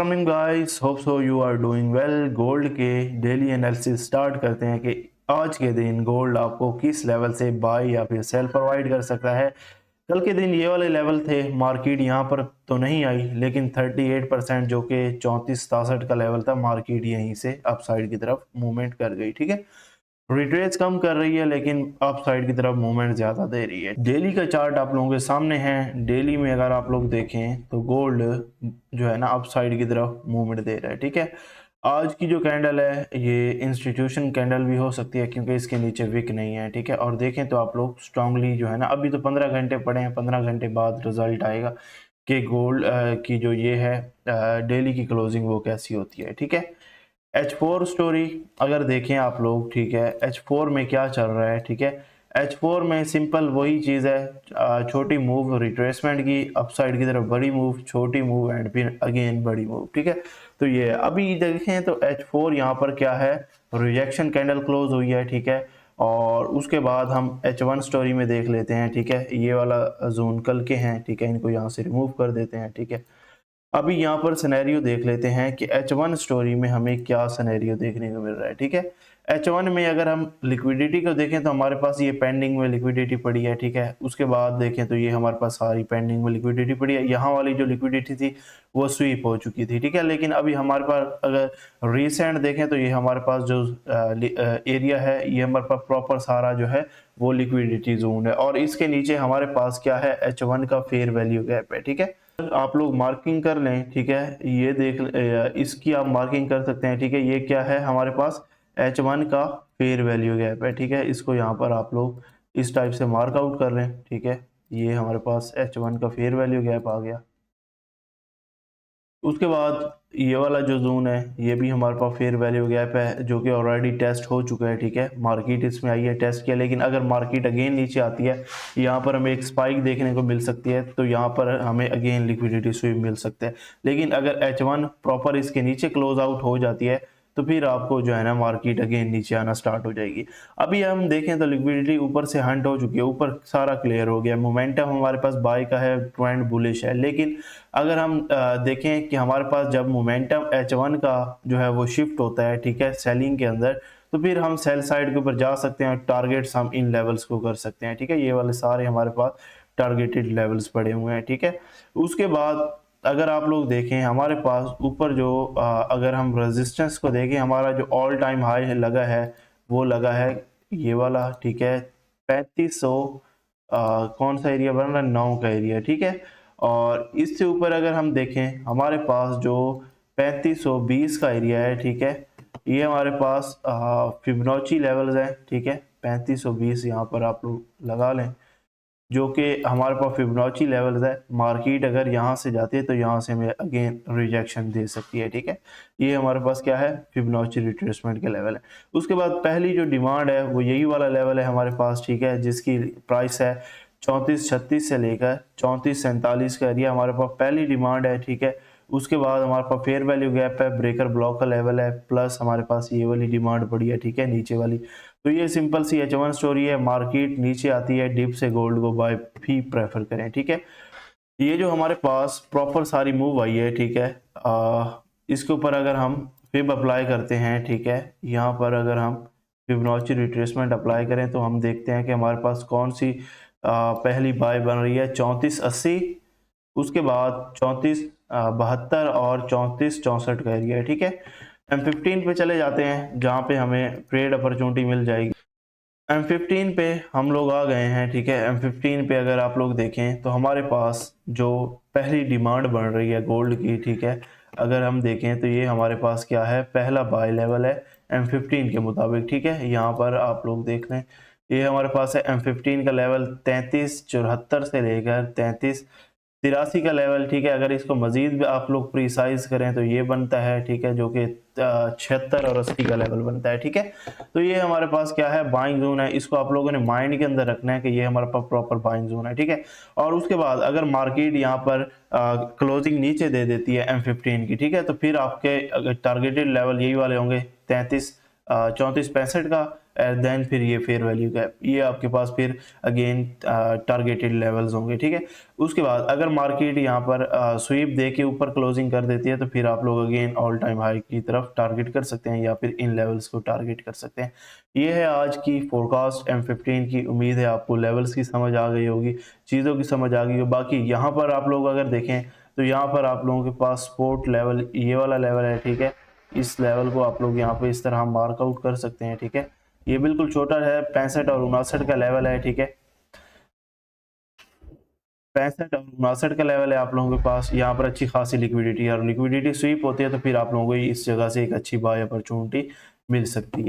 Morning guys, hope so you are doing well. Gold के daily analysis start करते हैं कि आज के दिन गोल्ड आपको किस लेवल से बाय या फिर सेल प्रोवाइड कर सकता है। कल के दिन ये वाले लेवल थे, मार्केट यहाँ पर तो नहीं आई, लेकिन 38% जो कि 34-63 का लेवल था, मार्केट यहीं से अपसाइड की तरफ मूवमेंट कर गई। ठीक है, रिट्रेस कम कर रही है लेकिन अप साइड की तरफ मूवमेंट ज्यादा दे रही है। डेली का चार्ट आप लोगों के सामने है। डेली में अगर आप लोग देखें तो गोल्ड जो है ना अप साइड की तरफ मूवमेंट दे रहा है। ठीक है, आज की जो कैंडल है ये इंस्टीट्यूशन कैंडल भी हो सकती है क्योंकि इसके नीचे विक नहीं है। ठीक है, और देखें तो आप लोग स्ट्रांगली जो है ना, अभी तो 15 घंटे पड़े हैं, 15 घंटे बाद रिजल्ट आएगा कि गोल्ड की जो ये है डेली की क्लोजिंग वो कैसी होती है। ठीक है, H4 स्टोरी अगर देखें आप लोग, ठीक है, H4 में क्या चल रहा है। ठीक है, H4 में सिंपल वही चीज़ है, छोटी मूव रिट्रेसमेंट की, अपसाइड की तरफ बड़ी मूव, छोटी मूव एंड फिर अगेन बड़ी मूव। ठीक है, तो ये अभी देखें तो H4 यहाँ पर क्या है, रिजेक्शन कैंडल क्लोज हुई है। ठीक है, और उसके बाद हम H1 स्टोरी में देख लेते हैं। ठीक है, ये वाला जोन कल के हैं। ठीक है, इनको यहाँ से रिमूव कर देते हैं। ठीक है, अभी यहाँ पर सिनेरियो देख लेते हैं कि H1 स्टोरी में हमें क्या सिनेरियो देखने को मिल रहा है। ठीक है, H1 में अगर हम लिक्विडिटी को देखें तो हमारे पास ये पेंडिंग में लिक्विडिटी पड़ी है। ठीक है, उसके बाद देखें तो ये हमारे पास सारी पेंडिंग में लिक्विडिटी पड़ी है। यहाँ वाली जो लिक्विडिटी थी वो स्वीप हो चुकी थी। ठीक है, लेकिन अभी हमारे पास अगर रिसेंट देखें तो ये हमारे पास जो एरिया है, ये हमारे पास प्रॉपर सारा जो है वो लिक्विडिटी जोन है, और इसके नीचे हमारे पास क्या है, H1 का फेयर वैल्यू गैप है। ठीक है, आप लोग मार्किंग कर लें। ठीक है, ये देख इसकी आप मार्किंग कर सकते हैं। ठीक है, ये क्या है, हमारे पास H1 का फेयर वैल्यू गैप है। ठीक है, इसको यहाँ पर आप लोग इस टाइप से मार्क आउट कर लें। ठीक है, ये हमारे पास H1 का फेयर वैल्यू गैप आ गया। उसके बाद ये वाला जो जोन है ये भी हमारे पास फेयर वैल्यू गैप है, जो कि ऑलरेडी टेस्ट हो चुका है। ठीक है, मार्केट इसमें आई है, टेस्ट किया, लेकिन अगर मार्केट अगेन नीचे आती है, यहाँ पर हमें एक स्पाइक देखने को मिल सकती है, तो यहाँ पर हमें अगेन लिक्विडिटी स्वीप मिल सकते हैं। लेकिन अगर H1 प्रॉपर इसके नीचे क्लोज आउट हो जाती है तो फिर आपको जो है ना मार्केट अगेन नीचे आना स्टार्ट हो जाएगी। अभी हम देखें तो लिक्विडिटी ऊपर से हंट हो चुकी है, ऊपर सारा क्लियर हो गया, मोमेंटम हमारे पास बाय का है, ट्रेंड बुलिश है। लेकिन अगर हम देखें कि हमारे पास जब मोमेंटम H1 का जो है वो शिफ्ट होता है, ठीक है, सेलिंग के अंदर, तो फिर हम सेल साइड के ऊपर जा सकते हैं, टारगेट्स हम इन लेवल्स को कर सकते हैं। ठीक है, ये वाले सारे हमारे पास टारगेटेड लेवल्स पड़े हुए हैं। ठीक है, उसके बाद अगर आप लोग देखें हमारे पास ऊपर जो अगर हम रेजिस्टेंस को देखें, हमारा जो ऑल टाइम हाई लगा है वो लगा है ये वाला। ठीक है, 3500 कौन सा एरिया बन रहा है, 9 का एरिया। ठीक है, और इससे ऊपर अगर हम देखें हमारे पास जो 3520 का एरिया है, ठीक है, ये हमारे पास फिबोनाची लेवल्स हैं। ठीक है, 3520 यहाँ पर आप लोग लगा लें, जो कि हमारे पास फिबोनाची लेवल्स है। मार्केट अगर यहाँ से जाती है तो यहाँ से हमें अगेन रिजेक्शन दे सकती है। ठीक है, ये हमारे पास क्या है, फिबोनाची रिट्रेसमेंट के लेवल है। उसके बाद पहली जो डिमांड है वो यही वाला लेवल है हमारे पास। ठीक है, जिसकी प्राइस है 3436 से लेकर 3447 का एरिया हमारे पास पहली डिमांड है। ठीक है, उसके बाद हमारे पास फेयर वैल्यू गैप है, ब्रेकर ब्लॉक का लेवल है, प्लस हमारे पास ये वाली डिमांड पड़ी है। ठीक है, नीचे वाली। तो ये सिंपल सी H1 स्टोरी है। मार्केट नीचे आती है, डिप से गोल्ड को बाय भी प्रेफर करें। ठीक है, ये जो हमारे पास प्रॉपर सारी मूव आई है, ठीक है, इसके ऊपर अगर हम फिब अप्लाई करते हैं, ठीक है, यहाँ पर अगर हम फिबोनाची रिट्रेसमेंट अप्लाई करें तो हम देखते हैं कि हमारे पास कौन सी पहली बाय बन रही है, 3480, उसके बाद 3472 और 3464 का एरिया है। ठीक है, M15 पे चले जाते हैं जहाँ पे हमें ट्रेड अपॉर्चुनिटी मिल जाएगी। M15 पे हम लोग आ गए हैं। ठीक है, M15 पे अगर आप लोग देखें तो हमारे पास जो पहली डिमांड बन रही है गोल्ड की, ठीक है, अगर हम देखें तो ये हमारे पास क्या है, पहला बाय लेवल है M15 के मुताबिक। ठीक है, यहाँ पर आप लोग देख लें, ये हमारे पास है M15 का लेवल 3374 से लेकर 3383 का लेवल। ठीक है, अगर इसको मजीद भी आप लोग प्रिसाइज करें तो ये बनता है, ठीक है, जो कि 76 और 80 का लेवल बनता है। ठीक है, तो ये हमारे पास क्या है, बाइंग जोन है। इसको आप लोगों ने माइंड के अंदर रखना है कि ये हमारे पास प्रॉपर बाइंग जोन है। ठीक है, और उसके बाद अगर मार्केट यहाँ पर क्लोजिंग नीचे दे देती है M15 की, ठीक है, तो फिर आपके टारगेटेड लेवल यही वाले होंगे, 34 3465 का एंड देन फिर ये फेयर वैल्यू गैप, ये आपके पास फिर अगेन टारगेटेड लेवल्स होंगे, ठीक है। उसके बाद अगर मार्केट यहाँ पर स्वीप दे के ऊपर क्लोजिंग कर देती है तो फिर आप लोग अगेन ऑल टाइम हाई की तरफ टारगेट कर सकते हैं या फिर इन लेवल्स को टारगेट कर सकते हैं। ये है आज की फोरकास्ट M15 की। उम्मीद है आपको लेवल्स की समझ आ गई होगी, चीज़ों की समझ आ गई होगी। बाकी यहाँ पर आप लोग अगर देखें तो यहाँ पर आप लोगों के पास सपोर्ट लेवल ये वाला लेवल है, ठीक है। इस लेवल को आप लोग यहाँ पे इस तरह मार्क आउट कर सकते हैं, ठीक है। ये बिल्कुल छोटा है, 65 और 59 का लेवल है, ठीक है। 65 और 59 का लेवल है आप लोगों के पास। यहाँ पर अच्छी खासी लिक्विडिटी है और लिक्विडिटी स्वीप होती है तो फिर आप लोगों को इस जगह से एक अच्छी बाय अपॉर्चुनिटी मिल सकती है।